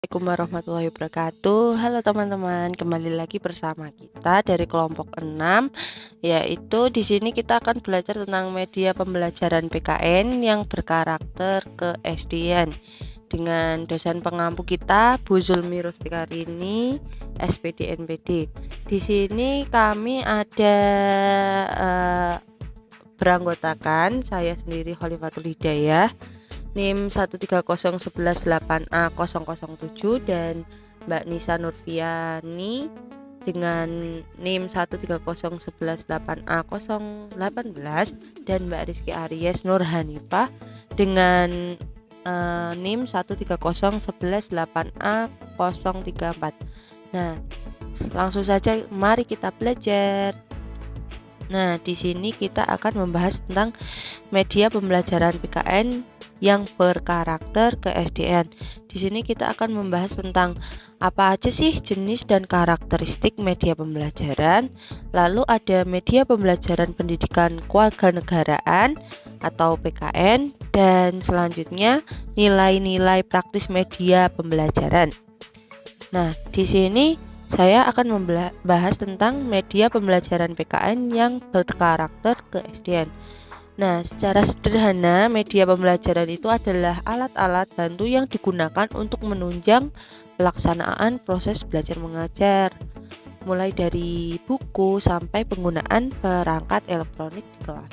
Assalamualaikum warahmatullahi wabarakatuh. Halo teman-teman, kembali lagi bersama kita dari kelompok 6, yaitu di sini kita akan belajar tentang media pembelajaran PKN yang berkarakter keSDN dengan dosen pengampu kita Bu Zulmi Rustikarini, SPD NPD. Di sini kami ada beranggotakan saya sendiri Khalifatul Hidayah, NIM 130118A007 dan Mbak Nisa Nurfiani dengan NIM 130118A018 dan Mbak Rizky Aries Nur Hanifah dengan NIM 130118A034. Nah, langsung saja mari kita belajar. Nah, di sini kita akan membahas tentang media pembelajaran PKN yang berkarakter keSDN. Di sini kita akan membahas tentang apa aja sih jenis dan karakteristik media pembelajaran. Lalu ada media pembelajaran pendidikan kewarganegaraan atau PKN, dan selanjutnya nilai-nilai praktis media pembelajaran. Nah, di sini saya akan membahas tentang media pembelajaran PKN yang berkarakter keSDN. Nah, secara sederhana, media pembelajaran itu adalah alat-alat bantu yang digunakan untuk menunjang pelaksanaan proses belajar mengajar, mulai dari buku sampai penggunaan perangkat elektronik di kelas.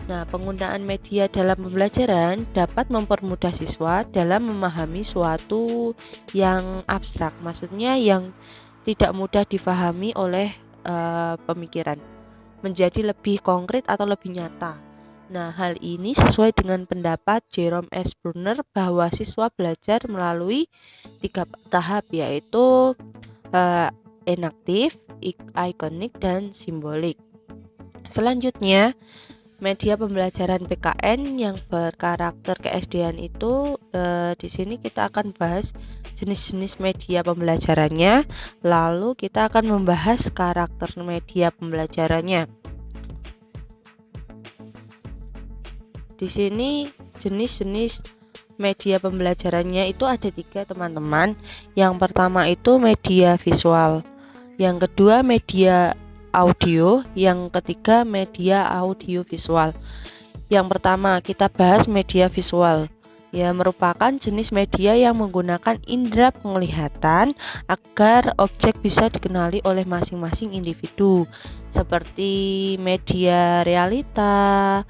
Nah, penggunaan media dalam pembelajaran dapat mempermudah siswa dalam memahami suatu yang abstrak, maksudnya yang tidak mudah difahami oleh pemikiran, menjadi lebih konkret atau lebih nyata. Nah, hal ini sesuai dengan pendapat Jerome S. Brunner bahwa siswa belajar melalui 3 tahap, yaitu enaktif, ikonik, dan simbolik. Selanjutnya, media pembelajaran PKN yang berkarakter keSDN itu di sini kita akan bahas jenis-jenis media pembelajarannya, lalu kita akan membahas karakter media pembelajarannya. Di sini jenis-jenis media pembelajarannya itu ada 3, teman-teman. Yang pertama itu media visual, yang kedua media audio, yang ketiga media audiovisual. Yang pertama kita bahas media visual, ya merupakan jenis media yang menggunakan indera penglihatan agar objek bisa dikenali oleh masing-masing individu, seperti media realita,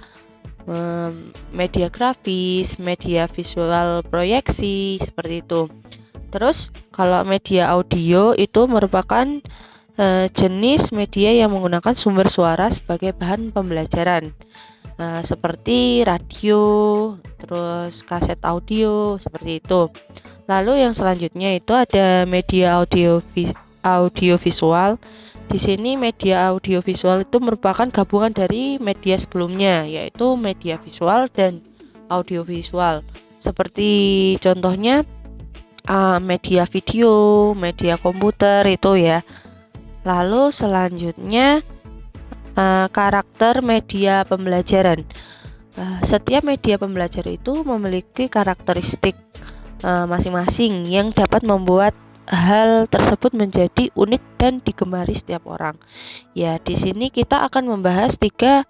media grafis, media visual proyeksi, seperti itu. Terus kalau media audio itu merupakan jenis media yang menggunakan sumber suara sebagai bahan pembelajaran, seperti radio, terus kaset audio, seperti itu. Lalu yang selanjutnya itu ada media audiovisual. Di sini media audiovisual itu merupakan gabungan dari media sebelumnya, yaitu media visual dan audiovisual. Seperti contohnya media video, media komputer itu ya. Lalu selanjutnya karakter media pembelajaran. Setiap media pembelajaran itu memiliki karakteristik masing-masing yang dapat membuat hal tersebut menjadi unik dan digemari setiap orang. Ya, di sini kita akan membahas 3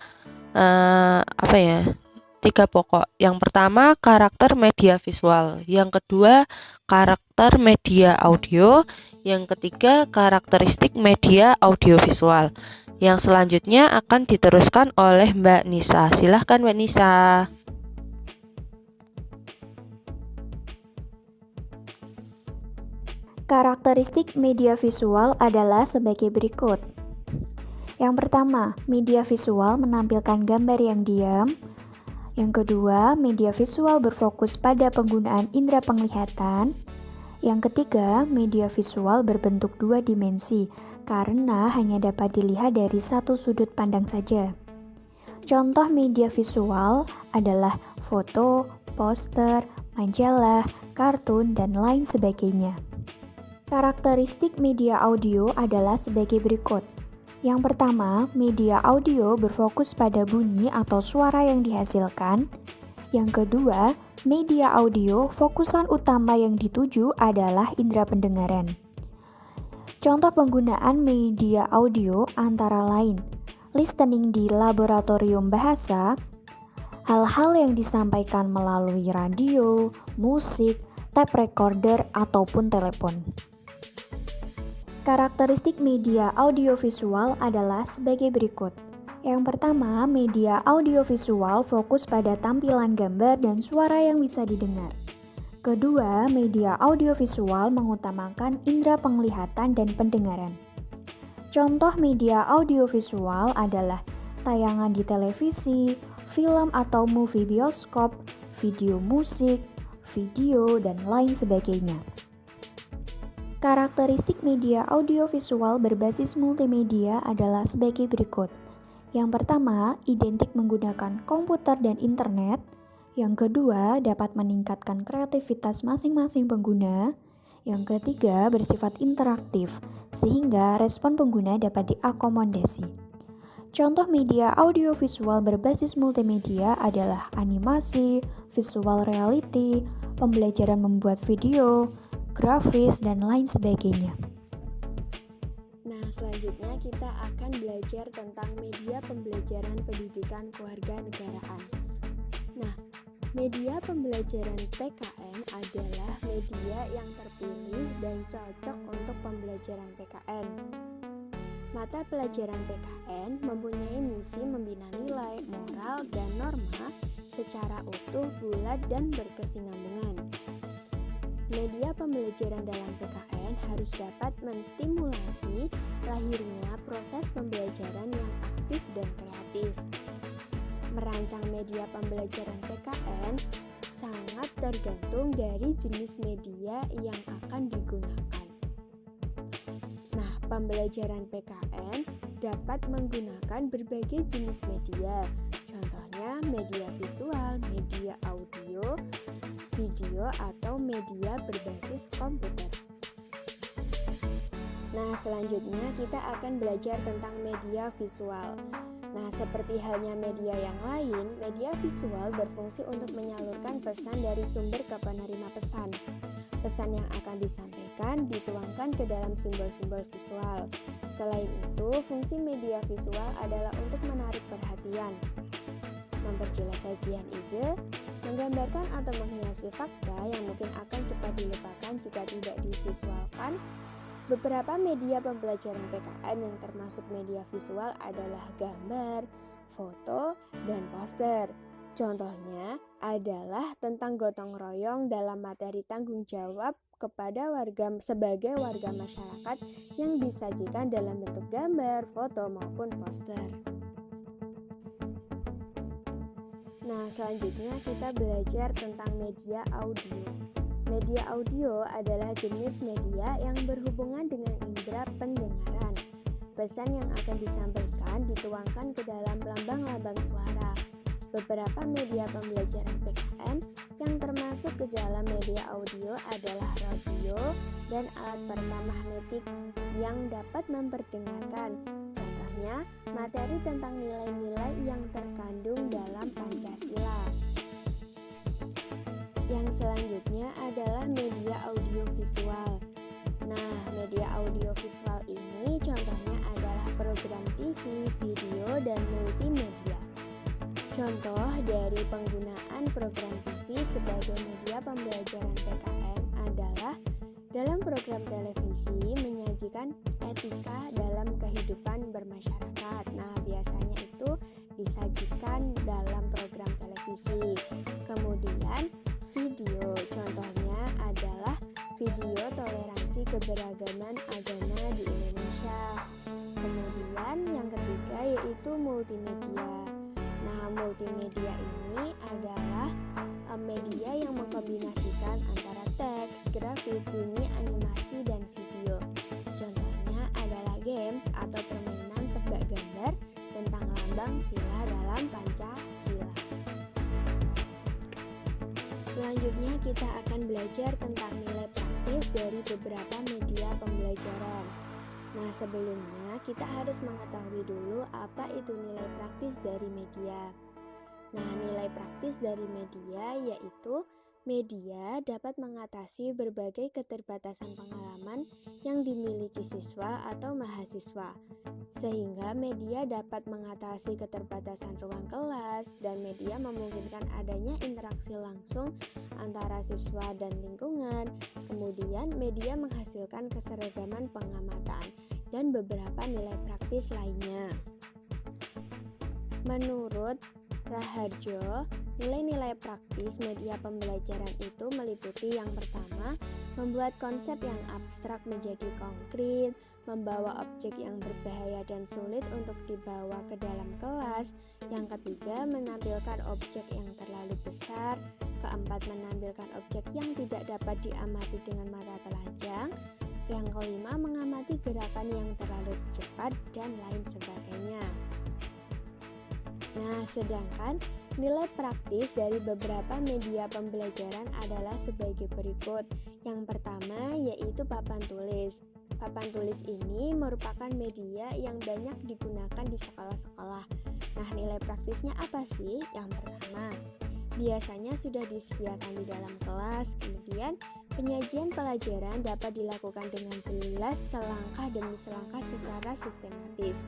pokok. Yang pertama karakter media visual, yang kedua karakter media audio, yang ketiga karakteristik media audiovisual. Yang selanjutnya akan diteruskan oleh Mbak Nisa. Silahkan Mbak Nisa. Karakteristik media visual adalah sebagai berikut. Yang pertama, media visual menampilkan gambar yang diam. Yang kedua, media visual berfokus pada penggunaan indera penglihatan. Yang ketiga, media visual berbentuk 2 dimensi karena hanya dapat dilihat dari satu sudut pandang saja. Contoh media visual adalah foto, poster, majalah, kartun, dan lain sebagainya. Karakteristik media audio adalah sebagai berikut. Yang pertama, media audio berfokus pada bunyi atau suara yang dihasilkan. Yang kedua, media audio fokusan utama yang dituju adalah indera pendengaran. Contoh penggunaan media audio antara lain listening di laboratorium bahasa, hal-hal yang disampaikan melalui radio, musik, tape recorder, ataupun telepon. Karakteristik media audiovisual adalah sebagai berikut. Yang pertama, media audiovisual fokus pada tampilan gambar dan suara yang bisa didengar. Kedua, media audiovisual mengutamakan indera penglihatan dan pendengaran. Contoh media audiovisual adalah tayangan di televisi, film atau movie bioskop, video musik, video, dan lain sebagainya. Karakteristik media audiovisual berbasis multimedia adalah sebagai berikut. Yang pertama, identik menggunakan komputer dan internet. Yang kedua, dapat meningkatkan kreativitas masing-masing pengguna. Yang ketiga, bersifat interaktif, sehingga respon pengguna dapat diakomodasi. Contoh media audiovisual berbasis multimedia adalah animasi, visual reality, pembelajaran membuat video, grafis, dan lain sebagainya. Nah, selanjutnya kita akan belajar tentang media pembelajaran pendidikan kewarganegaraan. Nah, media pembelajaran PKN adalah media yang terpilih dan cocok untuk pembelajaran PKN. Mata pelajaran PKN mempunyai misi membina nilai, moral, dan norma secara utuh, bulat, dan berkesinambungan. Media pembelajaran dalam PKN harus dapat menstimulasi lahirnya proses pembelajaran yang aktif dan kreatif. Merancang media pembelajaran PKN sangat tergantung dari jenis media yang akan digunakan. Nah, pembelajaran PKN dapat menggunakan berbagai jenis media, contohnya media visual, media audio, video, atau media berbasis komputer. Nah, selanjutnya kita akan belajar tentang media visual. Nah, seperti halnya media yang lain, media visual berfungsi untuk menyalurkan pesan dari sumber ke penerima pesan. Pesan yang akan disampaikan dituangkan ke dalam simbol-simbol visual. Selain itu, fungsi media visual adalah untuk menarik perhatian, memperjelas sajian ide, menggambarkan atau menghiasi fakta yang mungkin akan cepat dilupakan jika tidak divisualkan. Beberapa media pembelajaran PKN yang termasuk media visual adalah gambar, foto, dan poster. Contohnya adalah tentang gotong royong dalam materi tanggung jawab kepada warga sebagai warga masyarakat yang disajikan dalam bentuk gambar, foto, maupun poster. Nah, selanjutnya kita belajar tentang media audio. Media audio adalah jenis media yang berhubungan dengan indera pendengaran. Pesan yang akan disampaikan dituangkan ke dalam lambang-lambang suara. Beberapa media pembelajaran PKN yang termasuk ke dalam media audio adalah radio dan alat perekam magnetik yang dapat memperdengarkan. Contohnya, materi tentang nilai-nilai yang terkandung dalam Pancasila. Yang selanjutnya adalah media audiovisual. Nah, media audiovisual ini contohnya adalah program TV, video, dan multimedia. Contoh dari penggunaan program TV sebagai media pembelajaran PKN adalah dalam program televisi menyajikan etika dalam kehidupan bermasyarakat. Nah, biasanya itu disajikan dalam program televisi. Kemudian video, contohnya adalah video toleransi keberagaman agama di Indonesia. Kemudian yang ketiga yaitu multimedia. Nah, multimedia ini adalah media yang mengkombinasikan antara teks, grafik, bunyi, animasi, dan video. Contohnya adalah games atau permainan tebak gambar tentang lambang sila dalam Pancasila. Selanjutnya kita akan belajar tentang nilai praktis dari beberapa media pembelajaran. Nah, sebelumnya kita harus mengetahui dulu apa itu nilai praktis dari media. Nah, nilai praktis dari media yaitu media dapat mengatasi berbagai keterbatasan pengalaman yang dimiliki siswa atau mahasiswa, sehingga media dapat mengatasi keterbatasan ruang kelas dan media memungkinkan adanya interaksi langsung antara siswa dan lingkungan. Kemudian, media menghasilkan keseragaman pengamatan dan beberapa nilai praktis lainnya. Menurut Raharjo, nilai-nilai praktis media pembelajaran itu meliputi yang pertama, membuat konsep yang abstrak menjadi konkret, membawa objek yang berbahaya dan sulit untuk dibawa ke dalam kelas. Yang ketiga, menampilkan objek yang terlalu besar. Keempat, menampilkan objek yang tidak dapat diamati dengan mata telanjang. Yang kelima, mengamati gerakan yang terlalu cepat dan lain sebagainya. Nah, sedangkan nilai praktis dari beberapa media pembelajaran adalah sebagai berikut. Yang pertama yaitu papan tulis. Papan tulis ini merupakan media yang banyak digunakan di sekolah-sekolah. Nah, nilai praktisnya apa sih? Yang pertama, biasanya sudah disediakan di dalam kelas. Kemudian, penyajian pelajaran dapat dilakukan dengan jelas selangkah demi selangkah secara sistematis.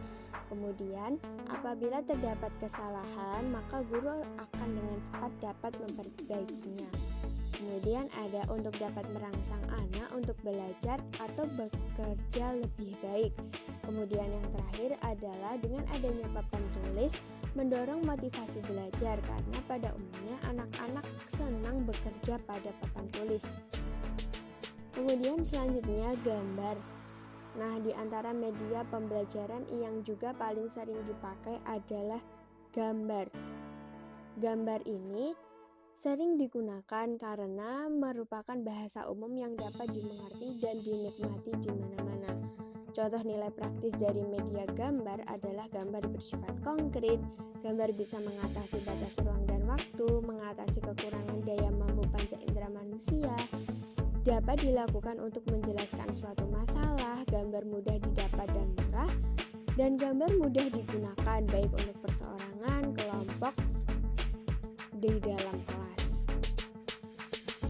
Kemudian, apabila terdapat kesalahan, maka guru akan dengan cepat dapat memperbaikinya. Kemudian ada untuk dapat merangsang anak untuk belajar atau bekerja lebih baik. Kemudian yang terakhir adalah dengan adanya papan tulis, mendorong motivasi belajar karena pada umumnya anak-anak senang bekerja pada papan tulis. Kemudian selanjutnya gambar. Nah, di antara media pembelajaran yang juga paling sering dipakai adalah gambar. Gambar ini sering digunakan karena merupakan bahasa umum yang dapat dimengerti dan dinikmati di mana-mana. Contoh nilai praktis dari media gambar adalah gambar bersifat konkret, gambar bisa mengatasi batas ruang dan waktu, mengatasi kekurangan daya mampu panca indera manusia, dapat dilakukan untuk menjelaskan suatu masalah, gambar mudah didapat dan murah, dan gambar mudah digunakan baik untuk perseorangan, kelompok, di dalam kelas.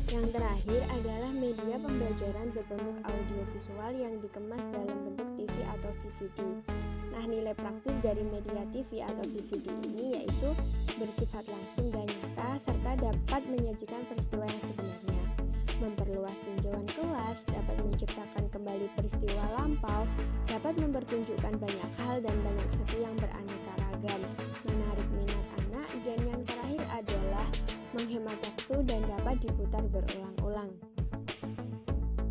Yang terakhir adalah media pembelajaran berbentuk audiovisual yang dikemas dalam bentuk TV atau VCD. Nah, nilai praktis dari media TV atau VCD ini yaitu bersifat langsung dan nyata serta dapat menyajikan peristiwa yang sebenarnya, memperluas tinjauan kelas, dapat menciptakan kembali peristiwa lampau, dapat mempertunjukkan banyak hal dan banyak segi yang beraneka ragam, menarik minat anak, dan yang terakhir adalah menghemat waktu dan dapat diputar berulang-ulang.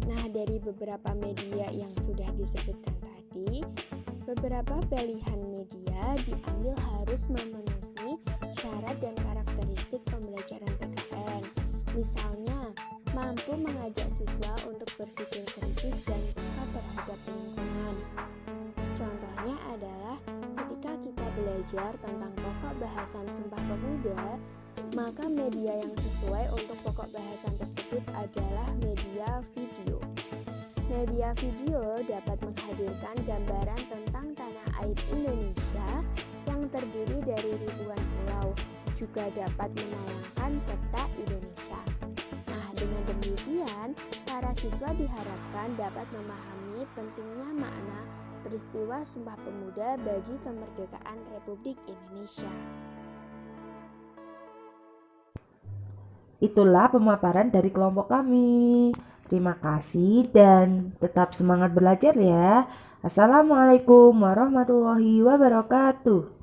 Nah, dari beberapa media yang sudah disebutkan tadi, beberapa pilihan media diambil harus memenuhi syarat dan karakteristik pembelajaran PKN. Misalnya, mampu mengajak siswa untuk berpikir kritis dan peka terhadap lingkungan. Contohnya adalah ketika kita belajar tentang pokok bahasan Sumpah Pemuda, maka media yang sesuai untuk pokok bahasan tersebut adalah media video. Media video dapat menghadirkan gambaran tentang tanah air Indonesia yang terdiri dari ribuan pulau, juga dapat menayangkan peta Indonesia. Nah, dengan demikian, para siswa diharapkan dapat memahami pentingnya makna peristiwa Sumpah Pemuda bagi kemerdekaan Republik Indonesia. Itulah pemaparan dari kelompok kami. Terima kasih dan tetap semangat belajar ya. Assalamualaikum warahmatullahi wabarakatuh.